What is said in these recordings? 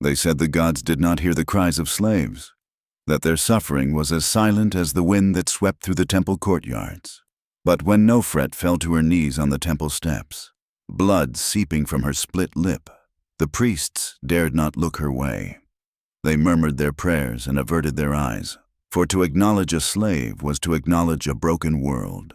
They said the gods did not hear the cries of slaves, that their suffering was as silent as the wind that swept through the temple courtyards. But when Nofret fell to her knees on the temple steps, blood seeping from her split lip, the priests dared not look her way. They murmured their prayers and averted their eyes, for to acknowledge a slave was to acknowledge a broken world.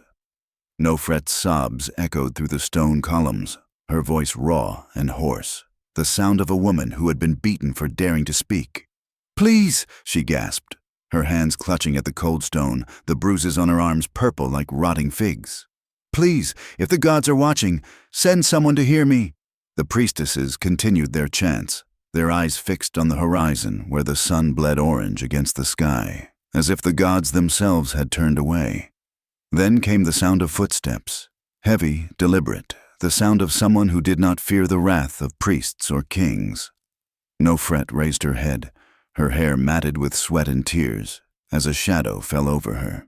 Nofret's sobs echoed through the stone columns, her voice raw and hoarse, the sound of a woman who had been beaten for daring to speak. "Please," she gasped, her hands clutching at the cold stone, the bruises on her arms purple like rotting figs. "Please, if the gods are watching, send someone to hear me." The priestesses continued their chants, their eyes fixed on the horizon where the sun bled orange against the sky, as if the gods themselves had turned away. Then came the sound of footsteps, heavy, deliberate, the sound of someone who did not fear the wrath of priests or kings. Nofret raised her head, her hair matted with sweat and tears, as a shadow fell over her.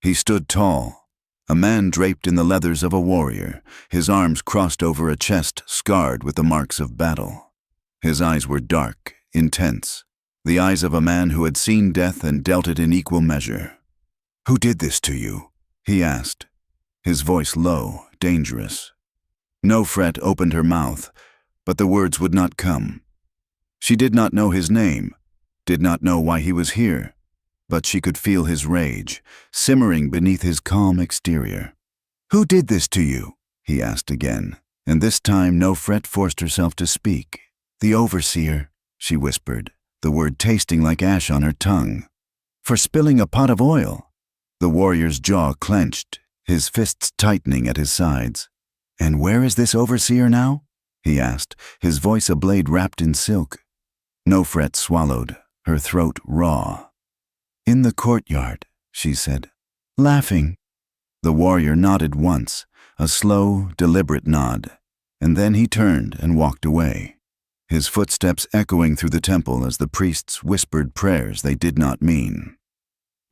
He stood tall, a man draped in the leathers of a warrior, his arms crossed over a chest scarred with the marks of battle. His eyes were dark, intense, the eyes of a man who had seen death and dealt it in equal measure. "Who did this to you?" he asked, his voice low, dangerous. Nofret opened her mouth, but the words would not come. She did not know his name, did not know why he was here, but she could feel his rage, simmering beneath his calm exterior. "Who did this to you?" he asked again, and this time Nofret forced herself to speak. "The overseer," she whispered, the word tasting like ash on her tongue. "For spilling a pot of oil." The warrior's jaw clenched, his fists tightening at his sides. "And where is this overseer now?" he asked, his voice a blade wrapped in silk. Nofret swallowed, her throat raw. "In the courtyard," she said, laughing. The warrior nodded once, a slow, deliberate nod, and then he turned and walked away, his footsteps echoing through the temple as the priests whispered prayers they did not mean.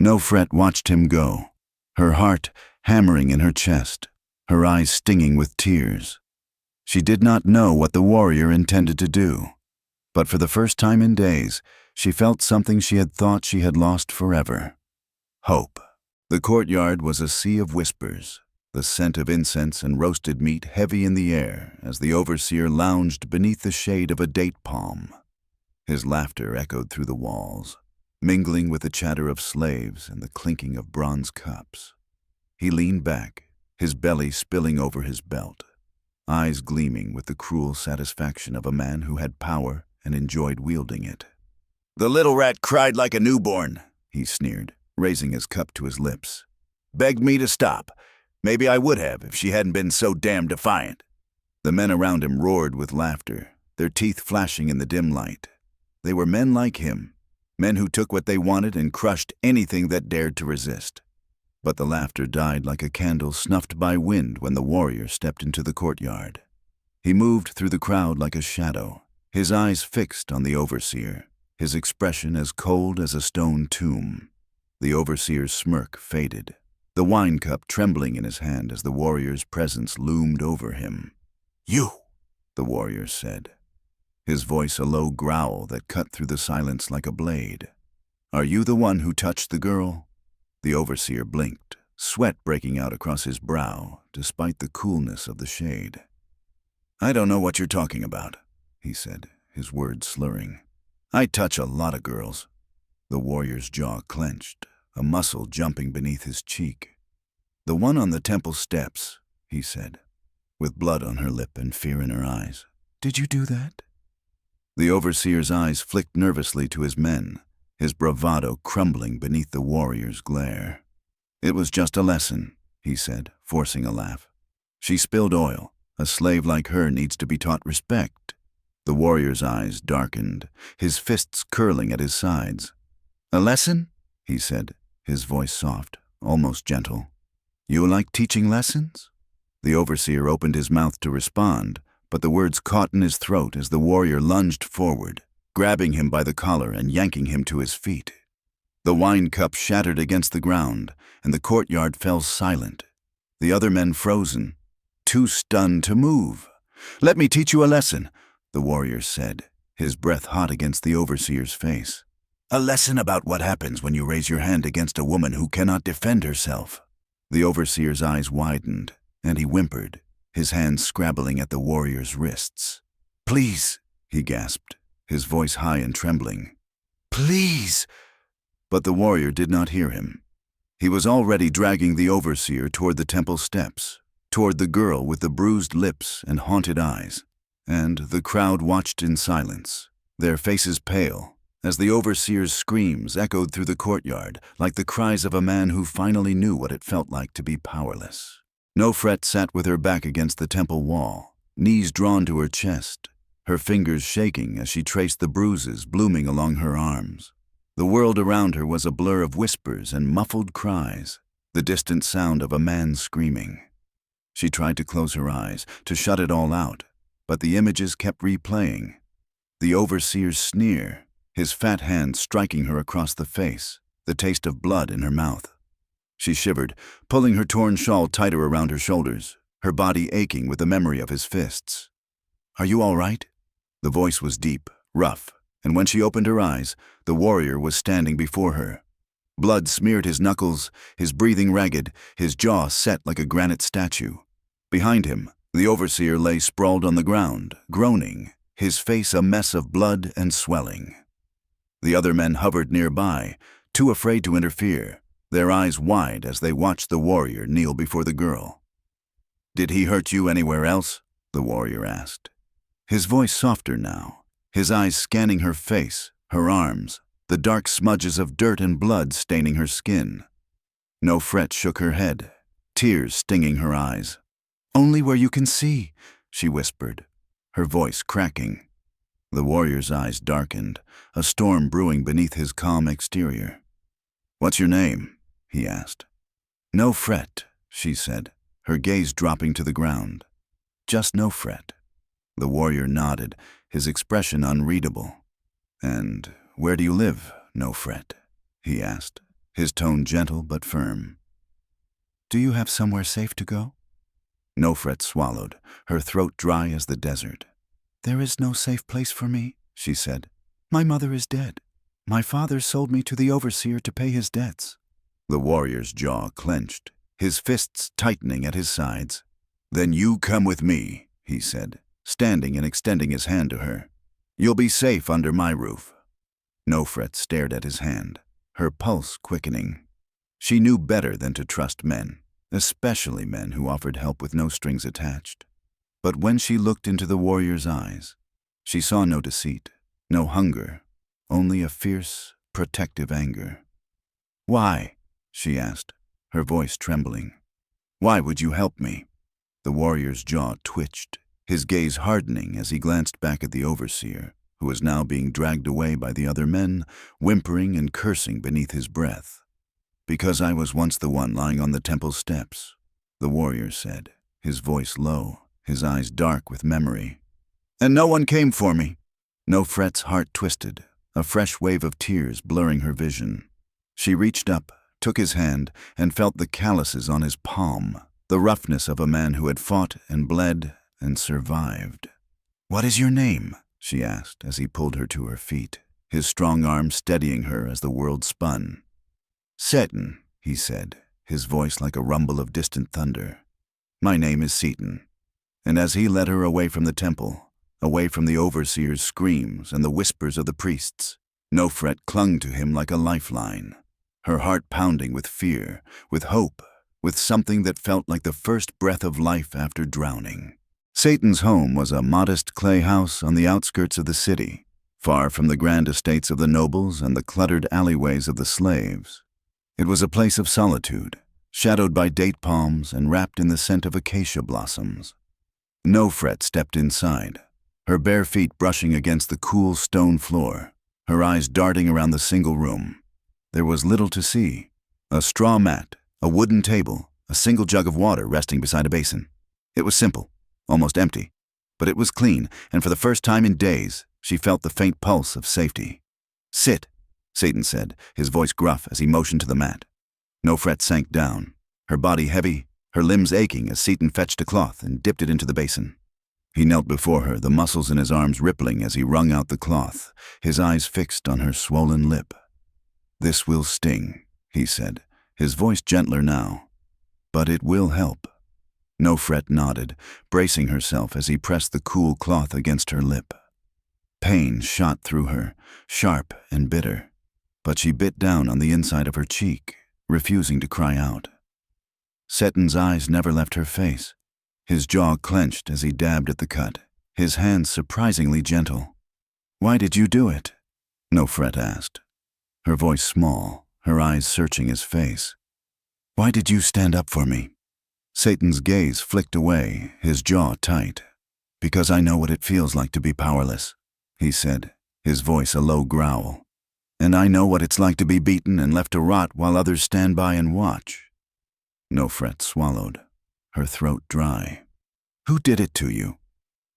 Nofret watched him go, her heart hammering in her chest, her eyes stinging with tears. She did not know what the warrior intended to do, but for the first time in days, she felt something she had thought she had lost forever: hope. The courtyard was a sea of whispers, the scent of incense and roasted meat heavy in the air as the overseer lounged beneath the shade of a date palm. His laughter echoed through the walls, mingling with the chatter of slaves and the clinking of bronze cups. He leaned back, his belly spilling over his belt, eyes gleaming with the cruel satisfaction of a man who had power and enjoyed wielding it. "The little rat cried like a newborn," he sneered, raising his cup to his lips. "Begged me to stop. Maybe I would have if she hadn't been so damn defiant." The men around him roared with laughter, their teeth flashing in the dim light. They were men like him, men who took what they wanted and crushed anything that dared to resist. But the laughter died like a candle snuffed by wind when the warrior stepped into the courtyard. He moved through the crowd like a shadow, his eyes fixed on the overseer, his expression as cold as a stone tomb. The overseer's smirk faded, the wine cup trembling in his hand as the warrior's presence loomed over him. "You," the warrior said, his voice a low growl that cut through the silence like a blade. "Are you the one who touched the girl?" The overseer blinked, sweat breaking out across his brow despite the coolness of the shade. "I don't know what you're talking about," he said, his words slurring. "I touch a lot of girls." The warrior's jaw clenched, a muscle jumping beneath his cheek. "The one on the temple steps," he said, with blood on her lip and fear in her eyes. "Did you do that?" The overseer's eyes flicked nervously to his men, his bravado crumbling beneath the warrior's glare. "It was just a lesson," he said, forcing a laugh. "She spilled oil. A slave like her needs to be taught respect." The warrior's eyes darkened, his fists curling at his sides. "A lesson?" he said, his voice soft, almost gentle. "You like teaching lessons?" The overseer opened his mouth to respond, but the words caught in his throat as the warrior lunged forward, grabbing him by the collar and yanking him to his feet. The wine cup shattered against the ground, and the courtyard fell silent, the other men frozen, too stunned to move. "Let me teach you a lesson," the warrior said, his breath hot against the overseer's face. "A lesson about what happens when you raise your hand against a woman who cannot defend herself." The overseer's eyes widened, and he whimpered, his hands scrabbling at the warrior's wrists. "Please," he gasped, his voice high and trembling. "Please!" But the warrior did not hear him. He was already dragging the overseer toward the temple steps, toward the girl with the bruised lips and haunted eyes, and the crowd watched in silence, their faces pale, as the overseer's screams echoed through the courtyard like the cries of a man who finally knew what it felt like to be powerless. Nofret sat with her back against the temple wall, knees drawn to her chest, her fingers shaking as she traced the bruises blooming along her arms. The world around her was a blur of whispers and muffled cries, the distant sound of a man screaming. She tried to close her eyes, to shut it all out, but the images kept replaying. The overseer's sneer, his fat hand striking her across the face, the taste of blood in her mouth. She shivered, pulling her torn shawl tighter around her shoulders, her body aching with the memory of his fists. "Are you all right?" The voice was deep, rough, and when she opened her eyes, the warrior was standing before her. Blood smeared his knuckles, his breathing ragged, his jaw set like a granite statue. Behind him, the overseer lay sprawled on the ground, groaning, his face a mess of blood and swelling. The other men hovered nearby, too afraid to interfere, their eyes wide as they watched the warrior kneel before the girl. "Did he hurt you anywhere else?" the warrior asked. His voice softer now, his eyes scanning her face, her arms, the dark smudges of dirt and blood staining her skin. Nofret shook her head, tears stinging her eyes. "Only where you can see," she whispered, her voice cracking. The warrior's eyes darkened, a storm brewing beneath his calm exterior. "What's your name?" he asked. "Nofret," she said, her gaze dropping to the ground. "Just Nofret." The warrior nodded, his expression unreadable. "And where do you live, Nofret?" he asked, his tone gentle but firm. "Do you have somewhere safe to go?" Nofret swallowed, her throat dry as the desert. "There is no safe place for me," she said. "My mother is dead. My father sold me to the overseer to pay his debts." The warrior's jaw clenched, his fists tightening at his sides. "Then you come with me," he said, standing and extending his hand to her. "You'll be safe under my roof." Nofret stared at his hand, her pulse quickening. She knew better than to trust men, especially men who offered help with no strings attached. But when she looked into the warrior's eyes, she saw no deceit, no hunger, only a fierce, protective anger. "Why?" she asked, her voice trembling. "Why would you help me?" The warrior's jaw twitched, his gaze hardening as he glanced back at the overseer, who was now being dragged away by the other men, whimpering and cursing beneath his breath. "Because I was once the one lying on the temple steps," the warrior said, his voice low, his eyes dark with memory. "And no one came for me." Nofret's heart twisted, a fresh wave of tears blurring her vision. She reached up, took his hand, and felt the calluses on his palm, the roughness of a man who had fought and bled and survived. "What is your name?" she asked as he pulled her to her feet, his strong arm steadying her as the world spun. "Seten," he said, his voice like a rumble of distant thunder. "My name is Seten." And as he led her away from the temple, away from the overseer's screams and the whispers of the priests, Nofret clung to him like a lifeline, her heart pounding with fear, with hope, with something that felt like the first breath of life after drowning. Satan's home was a modest clay house on the outskirts of the city, far from the grand estates of the nobles and the cluttered alleyways of the slaves. It was a place of solitude, shadowed by date palms and wrapped in the scent of acacia blossoms. Nofret stepped inside, her bare feet brushing against the cool stone floor, her eyes darting around the single room. There was little to see. A straw mat, a wooden table, a single jug of water resting beside a basin. It was simple, almost empty, but it was clean, and for the first time in days, she felt the faint pulse of safety. "Sit," Seten said, his voice gruff as he motioned to the mat. Nofret sank down, her body heavy, her limbs aching as Seten fetched a cloth and dipped it into the basin. He knelt before her, the muscles in his arms rippling as he wrung out the cloth, his eyes fixed on her swollen lip. "This will sting," he said, his voice gentler now. "But it will help." Nofret nodded, bracing herself as he pressed the cool cloth against her lip. Pain shot through her, sharp and bitter, but she bit down on the inside of her cheek, refusing to cry out. Seten's eyes never left her face. His jaw clenched as he dabbed at the cut, his hands surprisingly gentle. "Why did you do it?" Nofret asked, her voice small, her eyes searching his face. "Why did you stand up for me?" Satan's gaze flicked away, his jaw tight. "Because I know what it feels like to be powerless," he said, his voice a low growl. "And I know what it's like to be beaten and left to rot while others stand by and watch." Nofret swallowed, her throat dry. "Who did it to you?"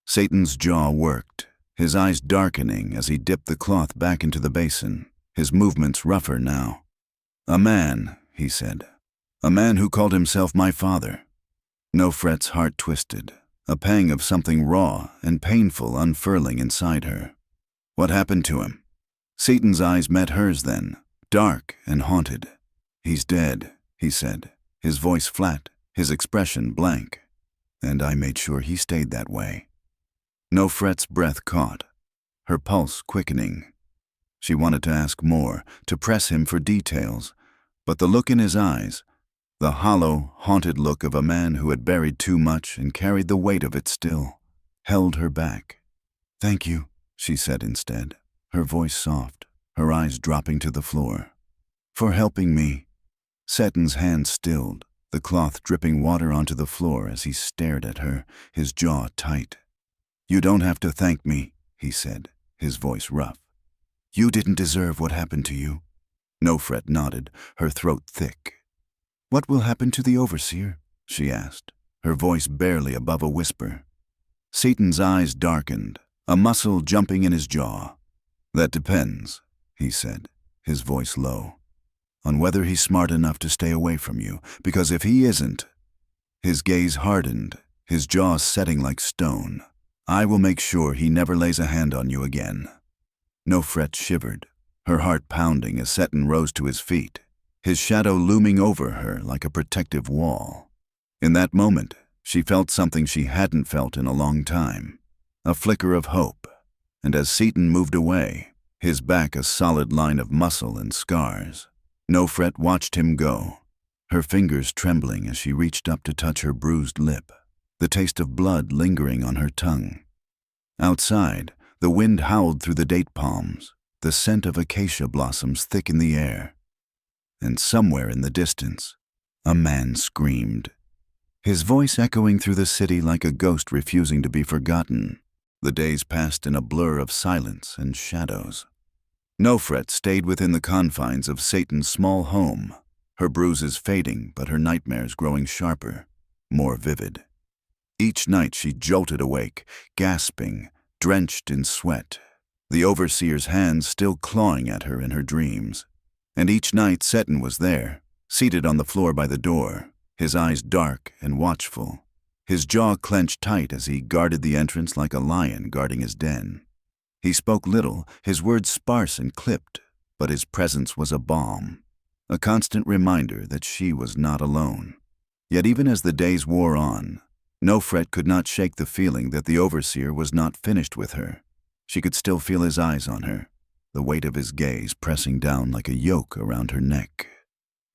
Satan's jaw worked, his eyes darkening as he dipped the cloth back into the basin, his movements rougher now. "A man," he said. "A man who called himself my father." Nofret's heart twisted, a pang of something raw and painful unfurling inside her. "What happened to him?" Satan's eyes met hers then, dark and haunted. "He's dead," he said, his voice flat, his expression blank. "And I made sure he stayed that way." Nofret's breath caught, her pulse quickening. She wanted to ask more, to press him for details, but the look in his eyes, the hollow, haunted look of a man who had buried too much and carried the weight of it still, held her back. "Thank you," she said instead, her voice soft, her eyes dropping to the floor. "For helping me." Seten's hand stilled, the cloth dripping water onto the floor as he stared at her, his jaw tight. "You don't have to thank me," he said, his voice rough. "You didn't deserve what happened to you." Nofret nodded, her throat thick. "What will happen to the overseer?" she asked, her voice barely above a whisper. Satan's eyes darkened, a muscle jumping in his jaw. "That depends," he said, his voice low, "on whether he's smart enough to stay away from you, because if he isn't—" His gaze hardened, his jaw setting like stone. "I will make sure he never lays a hand on you again." Nofret shivered, her heart pounding as Seten rose to his feet, his shadow looming over her like a protective wall. In that moment, she felt something she hadn't felt in a long time, a flicker of hope, and as Seten moved away, his back a solid line of muscle and scars, Nofret watched him go, her fingers trembling as she reached up to touch her bruised lip, the taste of blood lingering on her tongue. Outside, the wind howled through the date palms, the scent of acacia blossoms thick in the air. And somewhere in the distance, a man screamed, his voice echoing through the city like a ghost refusing to be forgotten. The days passed in a blur of silence and shadows. Nofret stayed within the confines of Satan's small home, her bruises fading but her nightmares growing sharper, more vivid. Each night she jolted awake, gasping, drenched in sweat, the overseer's hands still clawing at her in her dreams. And each night Seten was there, seated on the floor by the door, his eyes dark and watchful, his jaw clenched tight as he guarded the entrance like a lion guarding his den. He spoke little, his words sparse and clipped, but his presence was a balm, a constant reminder that she was not alone. Yet even as the days wore on, Nofret could not shake the feeling that the overseer was not finished with her. She could still feel his eyes on her, the weight of his gaze pressing down like a yoke around her neck.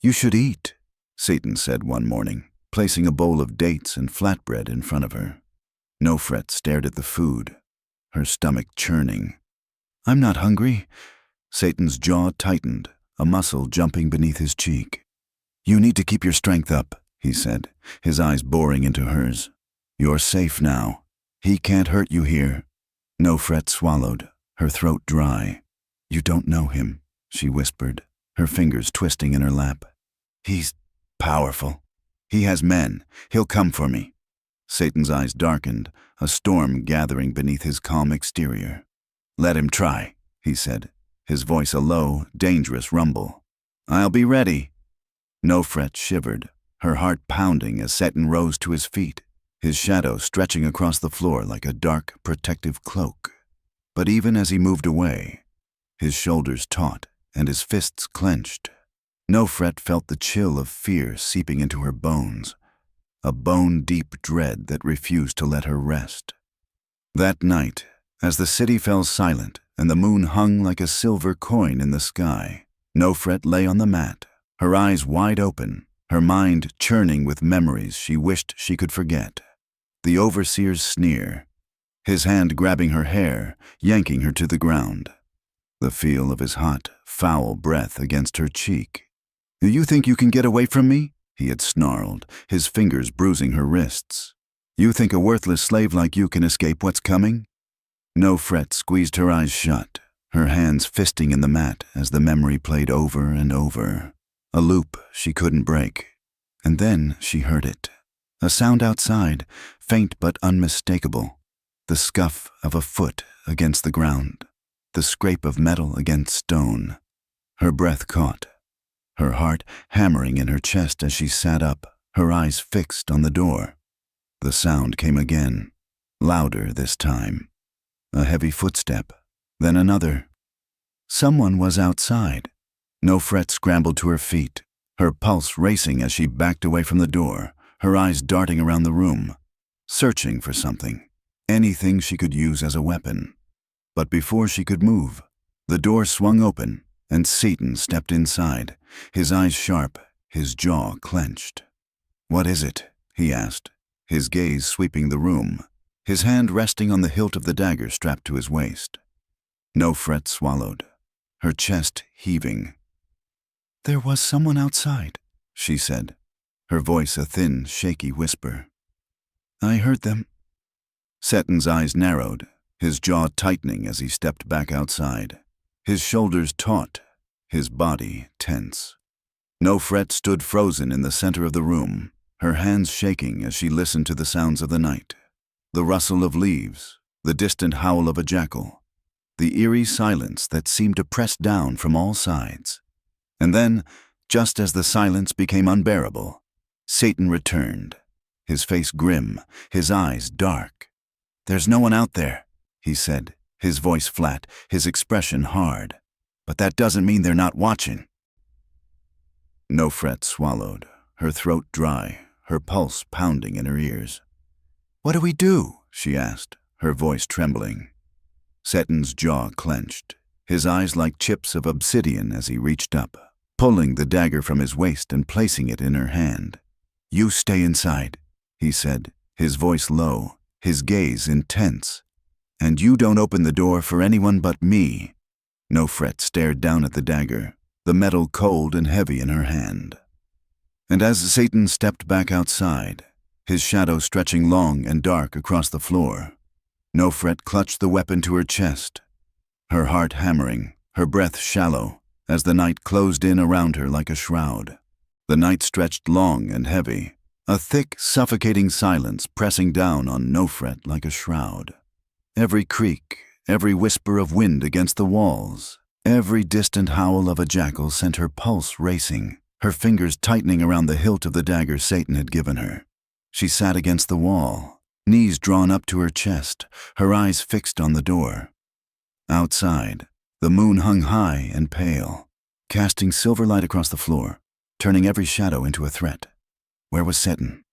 "You should eat," Seten said one morning, placing a bowl of dates and flatbread in front of her. Nofret stared at the food, her stomach churning. "I'm not hungry." Satan's jaw tightened, a muscle jumping beneath his cheek. "You need to keep your strength up," he said, his eyes boring into hers. "You're safe now. He can't hurt you here." Nofret swallowed, her throat dry. "You don't know him," she whispered, her fingers twisting in her lap. "He's powerful. He has men. He'll come for me." Satan's eyes darkened, a storm gathering beneath his calm exterior. "Let him try," he said, his voice a low, dangerous rumble. "I'll be ready." Nofret shivered, her heart pounding as Seten rose to his feet, his shadow stretching across the floor like a dark, protective cloak. But even as he moved away, his shoulders taut and his fists clenched, Nofret felt the chill of fear seeping into her bones, a bone-deep dread that refused to let her rest. That night, as the city fell silent and the moon hung like a silver coin in the sky, Nofret lay on the mat, her eyes wide open, her mind churning with memories she wished she could forget. The overseer's sneer, his hand grabbing her hair, yanking her to the ground. The feel of his hot, foul breath against her cheek. "Do you think you can get away from me?" he had snarled, his fingers bruising her wrists. "You think a worthless slave like you can escape what's coming?" Nofret squeezed her eyes shut, her hands fisting in the mat as the memory played over and over. A loop she couldn't break. And then she heard it. A sound outside, faint but unmistakable. The scuff of a foot against the ground. The scrape of metal against stone. Her breath caught, her heart hammering in her chest as she sat up, her eyes fixed on the door. The sound came again, louder this time. A heavy footstep, then another. Someone was outside. Nofret scrambled to her feet, her pulse racing as she backed away from the door, her eyes darting around the room, searching for something, anything she could use as a weapon. But before she could move, the door swung open, and Seten stepped inside, his eyes sharp, his jaw clenched. "What is it?" he asked, his gaze sweeping the room, his hand resting on the hilt of the dagger strapped to his waist. Nofret swallowed, her chest heaving. "There was someone outside," she said, her voice a thin, shaky whisper. "I heard them." Seten's eyes narrowed, his jaw tightening as he stepped back outside, his shoulders taut, his body tense. Nofret stood frozen in the center of the room, her hands shaking as she listened to the sounds of the night. The rustle of leaves, the distant howl of a jackal, the eerie silence that seemed to press down from all sides. And then, just as the silence became unbearable, Seten returned, his face grim, his eyes dark. "There's no one out there," he said, his voice flat, his expression hard. "But that doesn't mean they're not watching." Nofret swallowed, her throat dry, her pulse pounding in her ears. "What do we do?" she asked, her voice trembling. Seten's jaw clenched, his eyes like chips of obsidian as he reached up, pulling the dagger from his waist and placing it in her hand. "You stay inside," he said, his voice low, his gaze intense. "And you don't open the door for anyone but me." Nofret stared down at the dagger, the metal cold and heavy in her hand. And as Seten stepped back outside, his shadow stretching long and dark across the floor, Nofret clutched the weapon to her chest, her heart hammering, her breath shallow, as the night closed in around her like a shroud. The night stretched long and heavy, a thick, suffocating silence pressing down on Nofret like a shroud. Every creak, every whisper of wind against the walls, every distant howl of a jackal sent her pulse racing, her fingers tightening around the hilt of the dagger Seten had given her. She sat against the wall, knees drawn up to her chest, her eyes fixed on the door. Outside, the moon hung high and pale, casting silver light across the floor, turning every shadow into a threat. Where was Seten?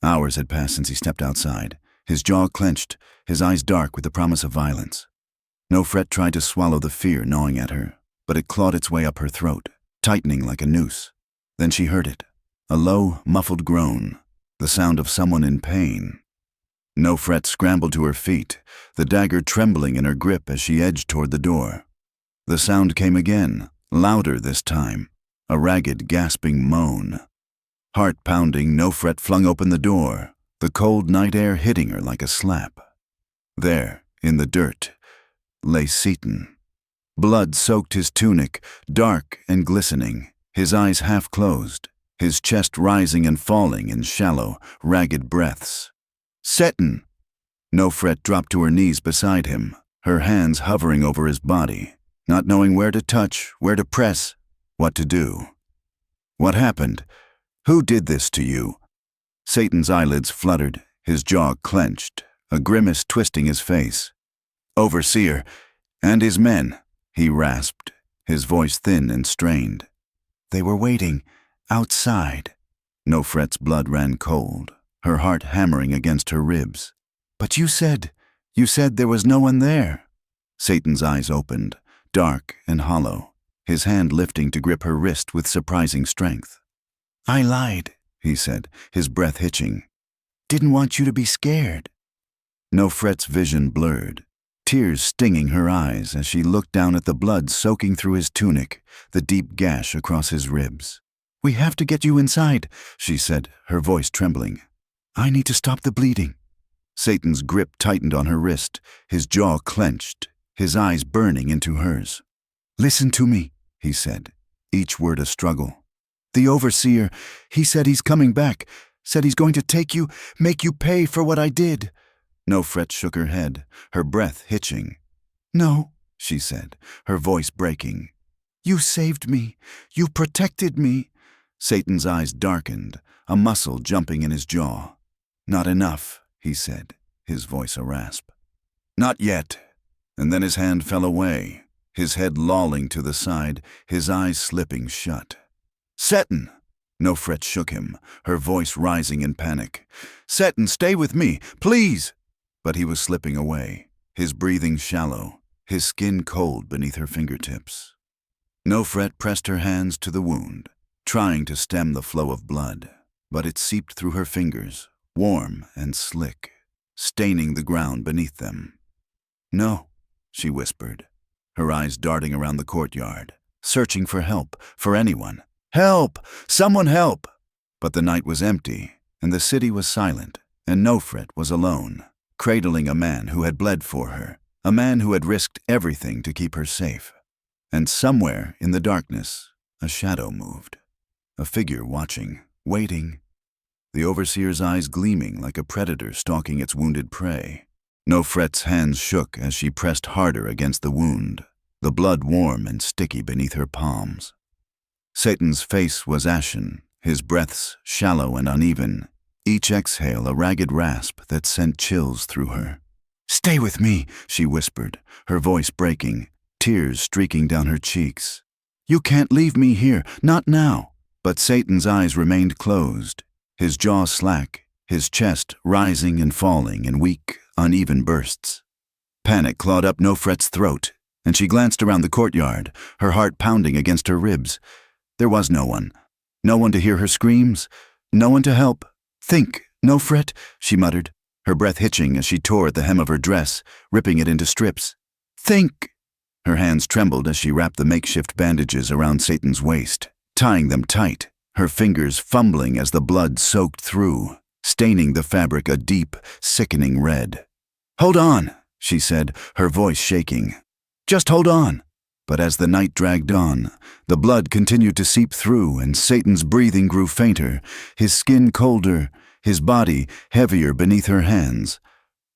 Hours had passed since he stepped outside, his jaw clenched, his eyes dark with the promise of violence. Nofret tried to swallow the fear gnawing at her, but it clawed its way up her throat, tightening like a noose. Then she heard it, a low, muffled groan, the sound of someone in pain. Nofret scrambled to her feet, the dagger trembling in her grip as she edged toward the door. The sound came again, louder this time, a ragged, gasping moan. Heart-pounding, Nofret flung open the door, the cold night air hitting her like a slap. There, in the dirt, lay Seten. Blood soaked his tunic, dark and glistening, his eyes half closed, his chest rising and falling in shallow, ragged breaths. "Seten!" Nofret dropped to her knees beside him, her hands hovering over his body, not knowing where to touch, where to press, what to do. "What happened? Who did this to you?" Satan's eyelids fluttered, his jaw clenched, a grimace twisting his face. "Overseer, and his men," he rasped, his voice thin and strained. "They were waiting, outside." Nofret's blood ran cold, her heart hammering against her ribs. "But you said there was no one there." Satan's eyes opened, dark and hollow, his hand lifting to grip her wrist with surprising strength. "I lied," he said, his breath hitching. "Didn't want you to be scared." Nofret's vision blurred, tears stinging her eyes as she looked down at the blood soaking through his tunic, the deep gash across his ribs. "We have to get you inside," she said, her voice trembling. "I need to stop the bleeding." Satan's grip tightened on her wrist, his jaw clenched, his eyes burning into hers. "Listen to me," he said, each word a struggle. "The overseer, he said he's coming back, said he's going to take you, make you pay for what I did." Nofret shook her head, her breath hitching. "No," she said, her voice breaking. "You saved me. You protected me." Satan's eyes darkened, a muscle jumping in his jaw. "Not enough," he said, his voice a rasp. "Not yet." And then his hand fell away, his head lolling to the side, his eyes slipping shut. "Seten!" Nofret shook him, her voice rising in panic. "Seten, stay with me, please!" But he was slipping away, his breathing shallow, his skin cold beneath her fingertips. Nofret pressed her hands to the wound, trying to stem the flow of blood, but it seeped through her fingers, warm and slick, staining the ground beneath them. "No," she whispered, her eyes darting around the courtyard, searching for help, for anyone. "Help! Someone help!" But the night was empty, and the city was silent, and Nofret was alone, cradling a man who had bled for her, a man who had risked everything to keep her safe. And somewhere in the darkness, a shadow moved, a figure watching, waiting, the overseer's eyes gleaming like a predator stalking its wounded prey. Nofret's hands shook as she pressed harder against the wound, the blood warm and sticky beneath her palms. Satan's face was ashen, his breaths shallow and uneven, each exhale a ragged rasp that sent chills through her. "Stay with me," she whispered, her voice breaking, tears streaking down her cheeks. "You can't leave me here, not now." But Satan's eyes remained closed, his jaw slack, his chest rising and falling in weak, uneven bursts. Panic clawed up Nofret's throat, and she glanced around the courtyard, her heart pounding against her ribs. There was no one to hear her screams, no one to help. "Think, Nofret," she muttered, her breath hitching as she tore at the hem of her dress, ripping it into strips. "Think!" Her hands trembled as she wrapped the makeshift bandages around Satan's waist, tying them tight, her fingers fumbling as the blood soaked through, staining the fabric a deep, sickening red. "Hold on," she said, her voice shaking. "Just hold on." But as the night dragged on, the blood continued to seep through and Satan's breathing grew fainter, his skin colder, his body heavier beneath her hands.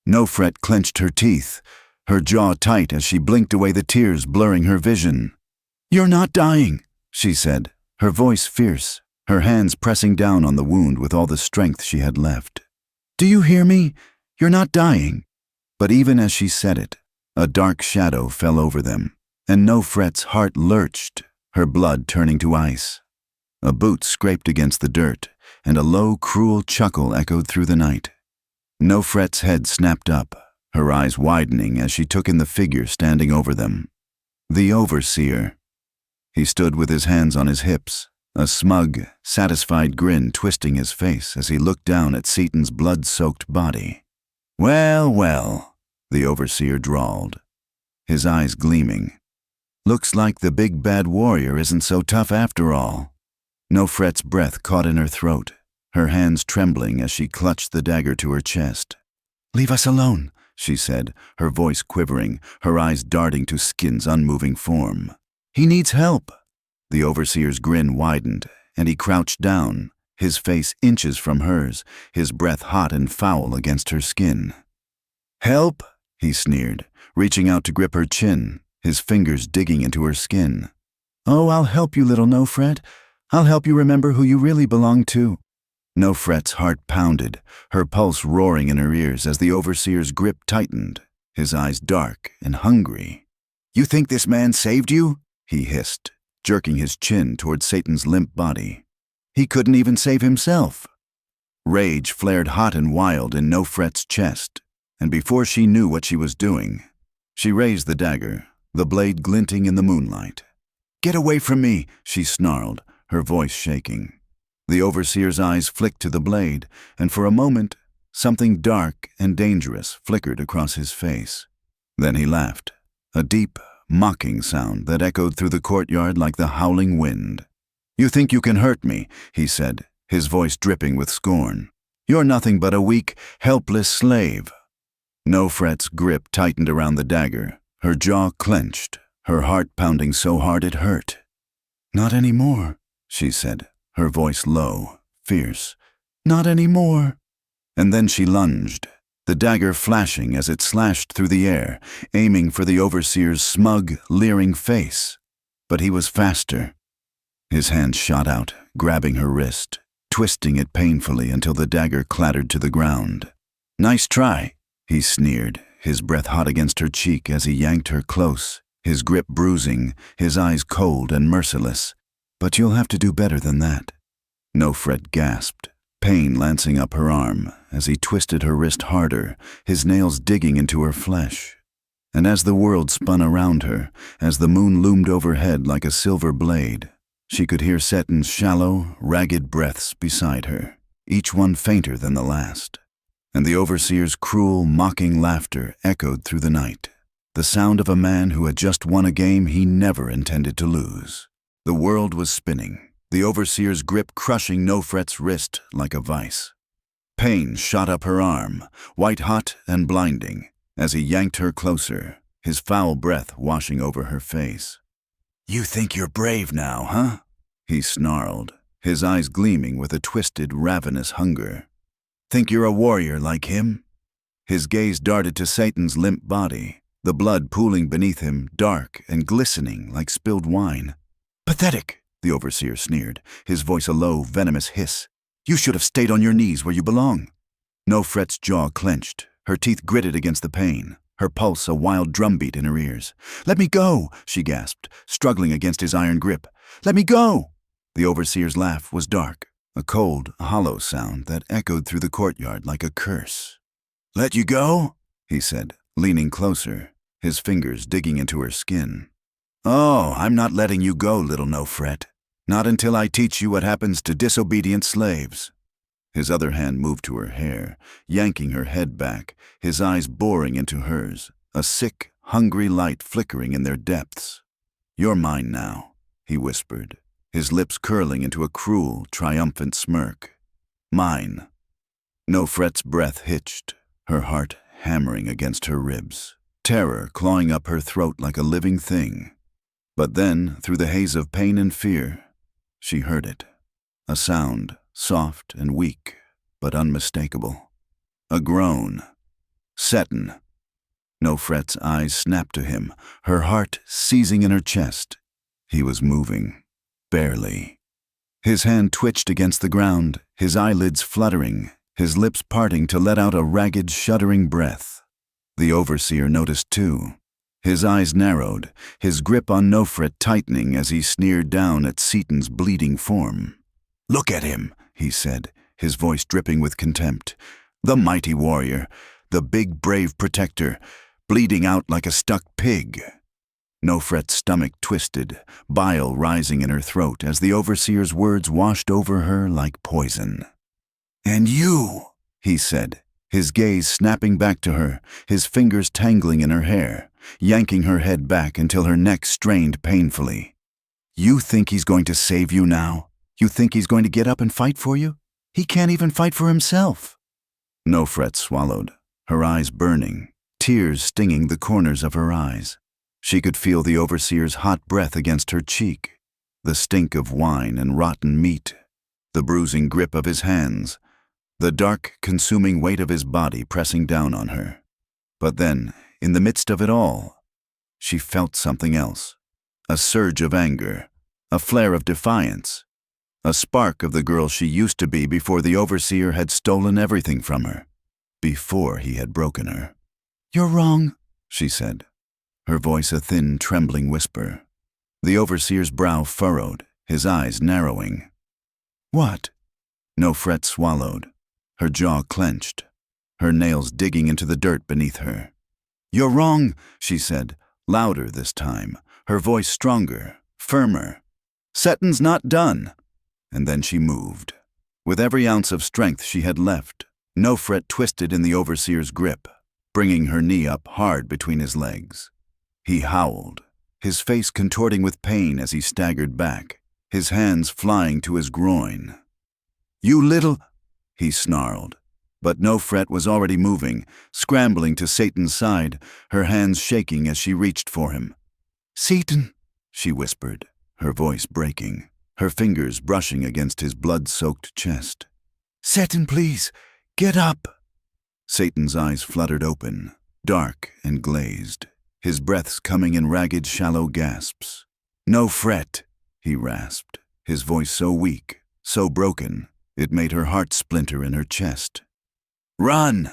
Nofret clenched her teeth, her jaw tight as she blinked away the tears blurring her vision. "You're not dying," she said, her voice fierce, her hands pressing down on the wound with all the strength she had left. "Do you hear me? You're not dying." But even as she said it, a dark shadow fell over them, and Nofret's heart lurched, her blood turning to ice. A boot scraped against the dirt, and a low, cruel chuckle echoed through the night. Nofret's head snapped up, her eyes widening as she took in the figure standing over them. The overseer. He stood with his hands on his hips, a smug, satisfied grin twisting his face as he looked down at Seton's blood-soaked body. "Well, well," the overseer drawled, his eyes gleaming. "Looks like the big bad warrior isn't so tough after all." Nofret's breath caught in her throat, her hands trembling as she clutched the dagger to her chest. "Leave us alone," she said, her voice quivering, her eyes darting to Skin's unmoving form. "He needs help." The overseer's grin widened, and he crouched down, his face inches from hers, his breath hot and foul against her skin. "Help?" he sneered, reaching out to grip her chin, his fingers digging into her skin. "Oh, I'll help you, little Nofret. I'll help you remember who you really belong to." Nofret's heart pounded, her pulse roaring in her ears as the overseer's grip tightened, his eyes dark and hungry. "You think this man saved you?" he hissed, jerking his chin toward Satan's limp body. "He couldn't even save himself." Rage flared hot and wild in Nofret's chest, and before she knew what she was doing, she raised the dagger, the blade glinting in the moonlight. "Get away from me," she snarled, her voice shaking. The overseer's eyes flicked to the blade, and for a moment, something dark and dangerous flickered across his face. Then he laughed, a deep, mocking sound that echoed through the courtyard like the howling wind. "You think you can hurt me," he said, his voice dripping with scorn. "You're nothing but a weak, helpless slave." Nofret's grip tightened around the dagger, her jaw clenched, her heart pounding so hard it hurt. "Not anymore," she said, her voice low, fierce. "Not anymore." And then she lunged, the dagger flashing as it slashed through the air, aiming for the overseer's smug, leering face. But he was faster. His hand shot out, grabbing her wrist, twisting it painfully until the dagger clattered to the ground. "Nice try," he sneered, his breath hot against her cheek as he yanked her close, his grip bruising, his eyes cold and merciless. "But you'll have to do better than that." Nofret gasped, pain lancing up her arm as he twisted her wrist harder, his nails digging into her flesh. And as the world spun around her, as the moon loomed overhead like a silver blade, she could hear Seten's shallow, ragged breaths beside her, each one fainter than the last. And the overseer's cruel, mocking laughter echoed through the night, the sound of a man who had just won a game he never intended to lose. The world was spinning, the overseer's grip crushing Nofret's wrist like a vice. Pain shot up her arm, white-hot and blinding, as he yanked her closer, his foul breath washing over her face. "You think you're brave now, huh?" he snarled, his eyes gleaming with a twisted, ravenous hunger. "Think you're a warrior like him?" His gaze darted to Satan's limp body, the blood pooling beneath him, dark and glistening like spilled wine. "Pathetic," the overseer sneered, his voice a low, venomous hiss. "You should have stayed on your knees where you belong." Nofret's jaw clenched, her teeth gritted against the pain, her pulse a wild drumbeat in her ears. "Let me go," she gasped, struggling against his iron grip. "Let me go!" The overseer's laugh was dark, a cold, hollow sound that echoed through the courtyard like a curse. "Let you go?" he said, leaning closer, his fingers digging into her skin. "Oh, I'm not letting you go, little Nofret. Not until I teach you what happens to disobedient slaves." His other hand moved to her hair, yanking her head back, his eyes boring into hers, a sick, hungry light flickering in their depths. "You're mine now," he whispered, his lips curling into a cruel, triumphant smirk. "Mine." Nofret's breath hitched, her heart hammering against her ribs, terror clawing up her throat like a living thing. But then, through the haze of pain and fear, she heard it. A sound, soft and weak, but unmistakable. A groan. Seten. Nofret's eyes snapped to him, her heart seizing in her chest. He was moving. Barely. His hand twitched against the ground, his eyelids fluttering, his lips parting to let out a ragged, shuddering breath. The overseer noticed too. His eyes narrowed, his grip on Nofret tightening as he sneered down at Seten's bleeding form. "Look at him," he said, his voice dripping with contempt. "The mighty warrior, the big brave protector, bleeding out like a stuck pig." Nofret's stomach twisted, bile rising in her throat as the overseer's words washed over her like poison. "And you," he said, his gaze snapping back to her, his fingers tangling in her hair, yanking her head back until her neck strained painfully. "You think he's going to save you now? You think he's going to get up and fight for you? He can't even fight for himself." Nofret swallowed, her eyes burning, tears stinging the corners of her eyes. She could feel the overseer's hot breath against her cheek, the stink of wine and rotten meat, the bruising grip of his hands, the dark, consuming weight of his body pressing down on her. But then, in the midst of it all, she felt something else. A surge of anger, a flare of defiance, a spark of the girl she used to be before the overseer had stolen everything from her, before he had broken her. "You're wrong," she said, her voice a thin, trembling whisper. The overseer's brow furrowed, his eyes narrowing. "What?" Nofret swallowed, her jaw clenched, her nails digging into the dirt beneath her. "You're wrong," she said, louder this time, her voice stronger, firmer. "Seten's not done." And then she moved. With every ounce of strength she had left, Nofret twisted in the overseer's grip, bringing her knee up hard between his legs. He howled, his face contorting with pain as he staggered back, his hands flying to his groin. "You little—" he snarled. But Nofret was already moving, scrambling to Seten's side, her hands shaking as she reached for him. "Seten," she whispered, her voice breaking, her fingers brushing against his blood-soaked chest. "Seten, please, get up." Satan's eyes fluttered open, dark and glazed, his breaths coming in ragged, shallow gasps. "Nofret," he rasped, his voice so weak, so broken, it made her heart splinter in her chest. "Run!"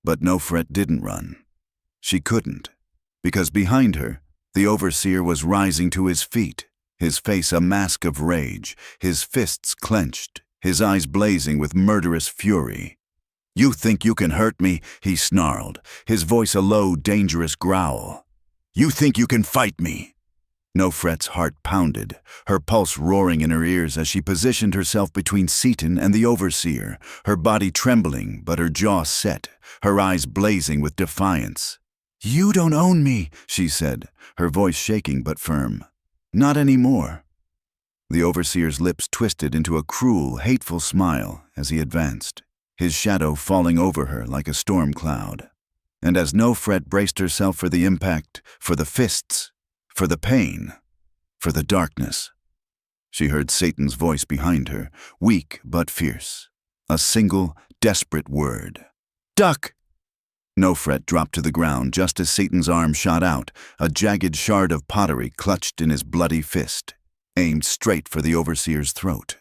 But Nofret didn't run. She couldn't, because behind her, the overseer was rising to his feet, his face a mask of rage, his fists clenched, his eyes blazing with murderous fury. "You think you can hurt me?" he snarled, his voice a low, dangerous growl. "You think you can fight me?" Nofret's heart pounded, her pulse roaring in her ears as she positioned herself between Seten and the overseer, her body trembling but her jaw set, her eyes blazing with defiance. "You don't own me," she said, her voice shaking but firm. "Not anymore." The overseer's lips twisted into a cruel, hateful smile as he advanced, his shadow falling over her like a storm cloud. And as Nofret braced herself for the impact, for the fists, for the pain, for the darkness, she heard Satan's voice behind her, weak but fierce. A single, desperate word. "Duck!" Nofret dropped to the ground just as Satan's arm shot out, a jagged shard of pottery clutched in his bloody fist, aimed straight for the overseer's throat.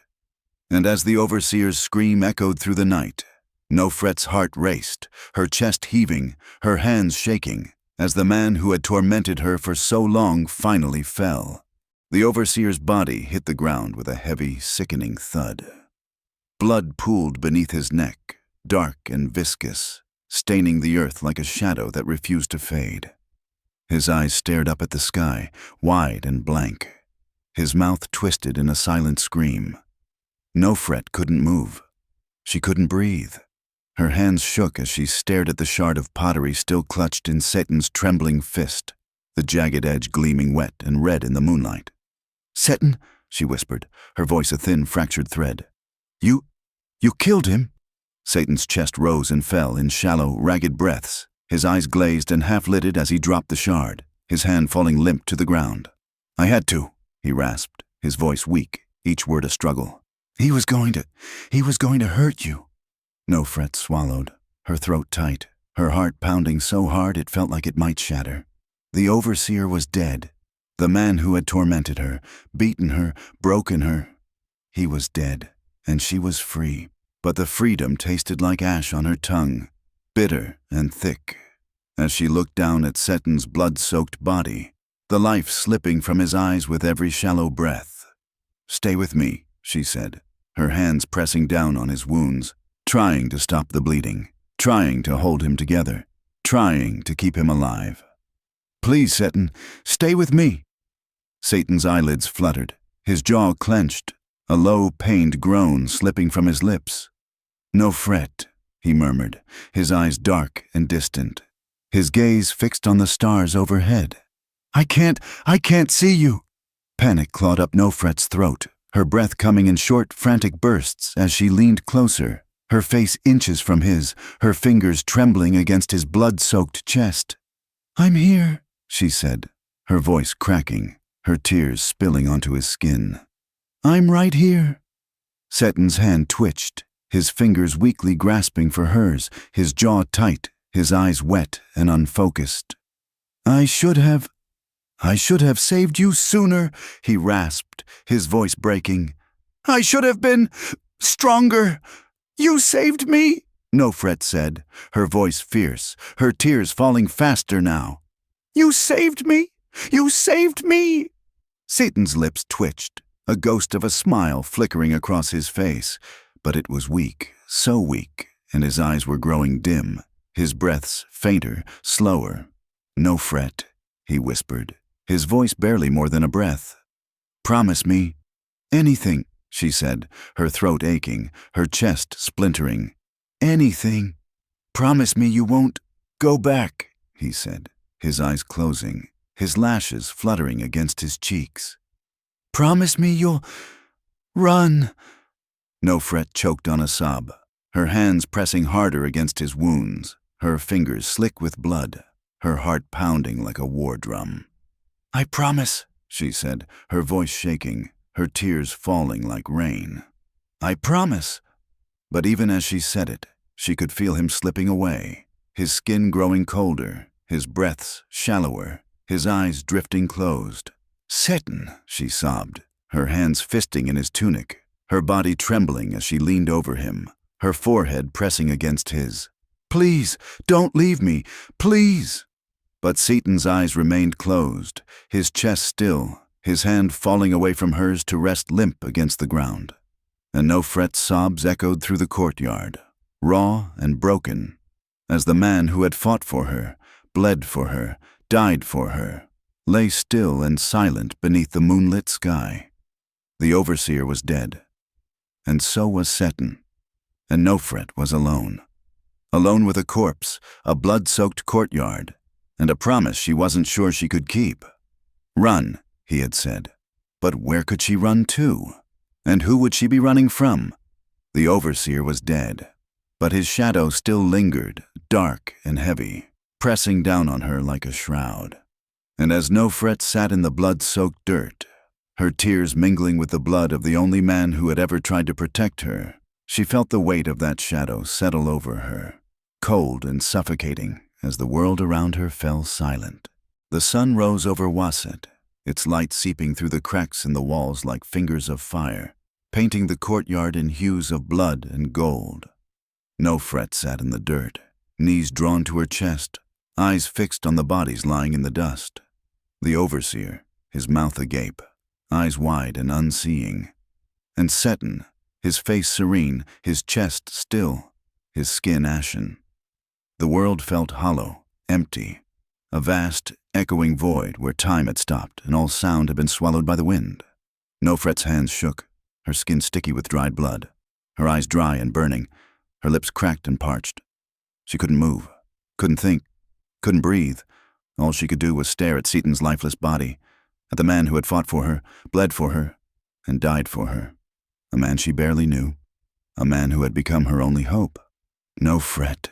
And as the overseer's scream echoed through the night, Nofret's heart raced, her chest heaving, her hands shaking, as the man who had tormented her for so long finally fell. The overseer's body hit the ground with a heavy, sickening thud. Blood pooled beneath his neck, dark and viscous, staining the earth like a shadow that refused to fade. His eyes stared up at the sky, wide and blank, his mouth twisted in a silent scream. Nofret couldn't move. She couldn't breathe. Her hands shook as she stared at the shard of pottery still clutched in Seten's trembling fist, the jagged edge gleaming wet and red in the moonlight. "Seten," she whispered, her voice a thin, fractured thread. You killed him?" Satan's chest rose and fell in shallow, ragged breaths, his eyes glazed and half-lidded as he dropped the shard, his hand falling limp to the ground. "I had to," he rasped, his voice weak, each word a struggle. He was going to hurt you." Nofret swallowed, her throat tight, her heart pounding so hard it felt like it might shatter. The overseer was dead. The man who had tormented her, beaten her, broken her. He was dead, and she was free. But the freedom tasted like ash on her tongue, bitter and thick, as she looked down at Seten's blood-soaked body, the life slipping from his eyes with every shallow breath. "Stay with me," she said, her hands pressing down on his wounds, trying to stop the bleeding, trying to hold him together, trying to keep him alive. "Please, Seten, stay with me." Satan's eyelids fluttered, his jaw clenched, a low, pained groan slipping from his lips. "Nofret," he murmured, his eyes dark and distant, his gaze fixed on the stars overhead. I can't see you." Panic clawed up Nofret's throat, her breath coming in short, frantic bursts as she leaned closer, her face inches from his, her fingers trembling against his blood-soaked chest. "I'm here," she said, her voice cracking, her tears spilling onto his skin. "I'm right here." Seten's hand twitched, his fingers weakly grasping for hers, his jaw tight, his eyes wet and unfocused. I should have saved you sooner," he rasped, his voice breaking. I should have been stronger. You saved me, Nofret said, her voice fierce, her tears falling faster now. You saved me! You saved me! Satan's lips twitched, a ghost of a smile flickering across his face, but it was weak, so weak, and his eyes were growing dim, his breaths fainter, slower. Nofret, he whispered, his voice barely more than a breath. Promise me. Anything, she said, her throat aching, her chest splintering. Anything. Promise me you won't go back, he said, his eyes closing, his lashes fluttering against his cheeks. Promise me you'll run. Nofret choked on a sob, her hands pressing harder against his wounds, her fingers slick with blood, her heart pounding like a war drum. I promise, she said, her voice shaking, her tears falling like rain. I promise. But even as she said it, she could feel him slipping away, his skin growing colder, his breaths shallower, his eyes drifting closed. Seten, she sobbed, her hands fisting in his tunic, her body trembling as she leaned over him, her forehead pressing against his. Please, don't leave me, please. But Seton's eyes remained closed, his chest still, his hand falling away from hers to rest limp against the ground. And Nofret's sobs echoed through the courtyard, raw and broken, as the man who had fought for her, bled for her, died for her, lay still and silent beneath the moonlit sky. The overseer was dead, and so was Seten, and Nofret was alone. Alone with a corpse, a blood-soaked courtyard, and a promise she wasn't sure she could keep. Run, he had said. But where could she run to? And who would she be running from? The overseer was dead, but his shadow still lingered, dark and heavy, pressing down on her like a shroud. And as Nofret sat in the blood-soaked dirt, her tears mingling with the blood of the only man who had ever tried to protect her, she felt the weight of that shadow settle over her, cold and suffocating as the world around her fell silent. The sun rose over Waset, its light seeping through the cracks in the walls like fingers of fire, painting the courtyard in hues of blood and gold. Nofret sat in the dirt, knees drawn to her chest, eyes fixed on the bodies lying in the dust. The overseer, his mouth agape, eyes wide and unseeing. And Seten, his face serene, his chest still, his skin ashen. The world felt hollow, empty, a vast, echoing void where time had stopped and all sound had been swallowed by the wind. Nofret's hands shook, her skin sticky with dried blood, her eyes dry and burning, her lips cracked and parched. She couldn't move, couldn't think, couldn't breathe. All she could do was stare at Seton's lifeless body, at the man who had fought for her, bled for her, and died for her. A man she barely knew, a man who had become her only hope. Nofret.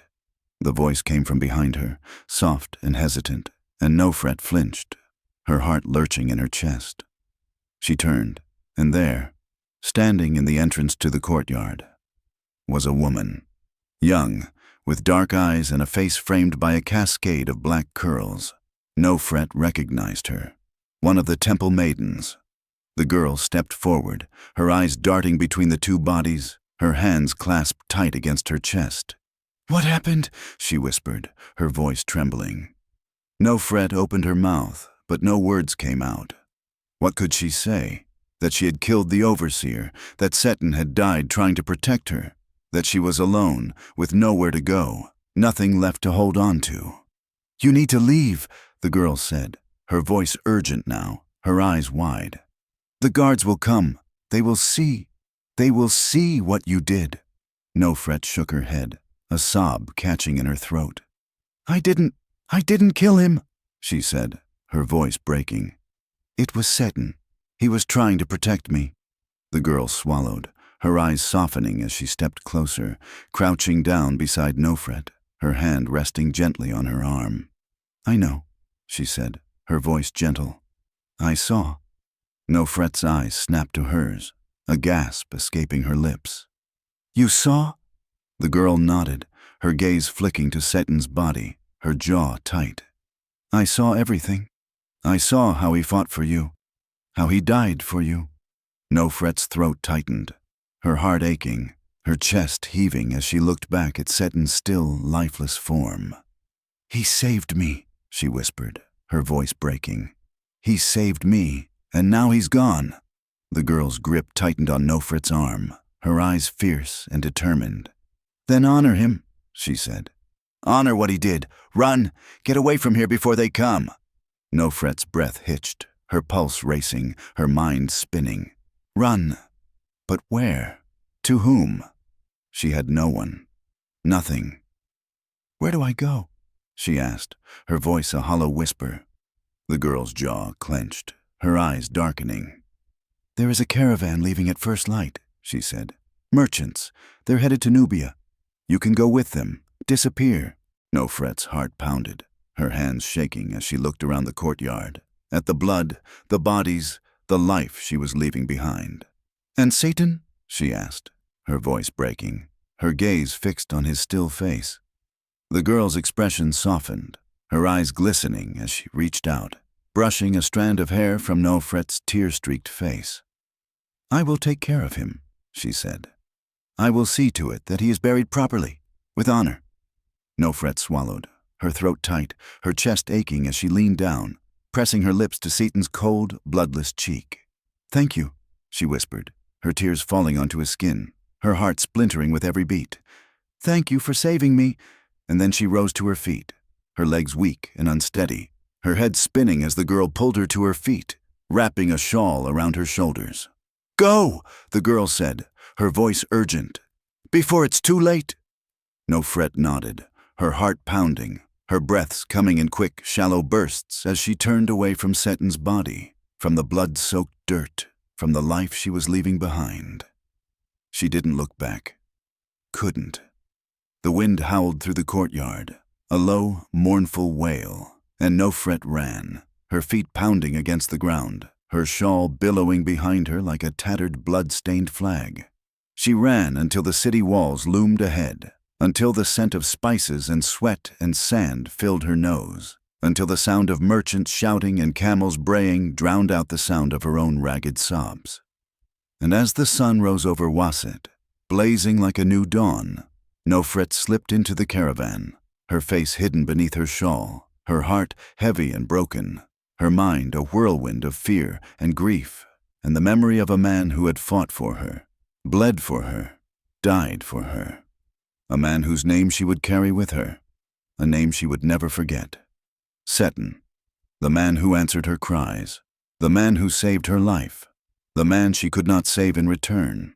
The voice came from behind her, soft and hesitant, and Nofret flinched, her heart lurching in her chest. She turned, and there, standing in the entrance to the courtyard, was a woman, young, with dark eyes and a face framed by a cascade of black curls. Nofret recognized her, one of the temple maidens. The girl stepped forward, her eyes darting between the two bodies, her hands clasped tight against her chest. What happened? She whispered, her voice trembling. Nofret opened her mouth, but no words came out. What could she say? That she had killed the overseer, that Seten had died trying to protect her, that she was alone, with nowhere to go, nothing left to hold on to. You need to leave, the girl said, her voice urgent now, her eyes wide. The guards will come. They will see. They will see what you did. Nofret shook her head, a sob catching in her throat. I didn't kill him, she said, her voice breaking. It was Seten. He was trying to protect me. The girl swallowed, her eyes softening as she stepped closer, crouching down beside Nofret, her hand resting gently on her arm. I know, she said, her voice gentle. I saw. Nofret's eyes snapped to hers, a gasp escaping her lips. You saw? The girl nodded, her gaze flicking to Seten's body, her jaw tight. I saw everything. I saw how he fought for you, how he died for you. Nofret's throat tightened, her heart aching, her chest heaving as she looked back at Seten's still, lifeless form. "He saved me," she whispered, her voice breaking. "He saved me, and now he's gone." The girl's grip tightened on Nofret's arm, her eyes fierce and determined. "Then honor him," she said. "Honor what he did. Run! Get away from here before they come." Nofret's breath hitched, her pulse racing, her mind spinning. Run! But where? To whom? She had no one. Nothing. "Where do I go?" she asked, her voice a hollow whisper. The girl's jaw clenched, her eyes darkening. "There is a caravan leaving at first light," she said. "Merchants. They're headed to Nubia. You can go with them. Disappear." Nofret's heart pounded, her hands shaking as she looked around the courtyard, at the blood, the bodies, the life she was leaving behind. "And Seten?" she asked, her voice breaking, her gaze fixed on his still face. The girl's expression softened, her eyes glistening as she reached out, brushing a strand of hair from Nofret's tear-streaked face. "I will take care of him," she said. "I will see to it that he is buried properly, with honor." Nofret swallowed, her throat tight, her chest aching as she leaned down, pressing her lips to Seten's cold, bloodless cheek. "Thank you," she whispered, her tears falling onto his skin, her heart splintering with every beat. "Thank you for saving me." And then she rose to her feet, her legs weak and unsteady, her head spinning as the girl pulled her to her feet, wrapping a shawl around her shoulders. "Go!" the girl said, her voice urgent. "Before it's too late." Nofret nodded, her heart pounding, her breaths coming in quick, shallow bursts as she turned away from Seten's body, from the blood-soaked dirt, from the life she was leaving behind. She didn't look back. Couldn't. The wind howled through the courtyard, a low, mournful wail, and Nofret ran, her feet pounding against the ground, her shawl billowing behind her like a tattered, blood-stained flag. She ran until the city walls loomed ahead, until the scent of spices and sweat and sand filled her nose, until the sound of merchants shouting and camels braying drowned out the sound of her own ragged sobs. And as the sun rose over Waset, blazing like a new dawn, Nofret slipped into the caravan, her face hidden beneath her shawl, her heart heavy and broken, her mind a whirlwind of fear and grief, and the memory of a man who had fought for her, bled for her, died for her. A man whose name she would carry with her, a name she would never forget. Seten, the man who answered her cries, the man who saved her life, the man she could not save in return.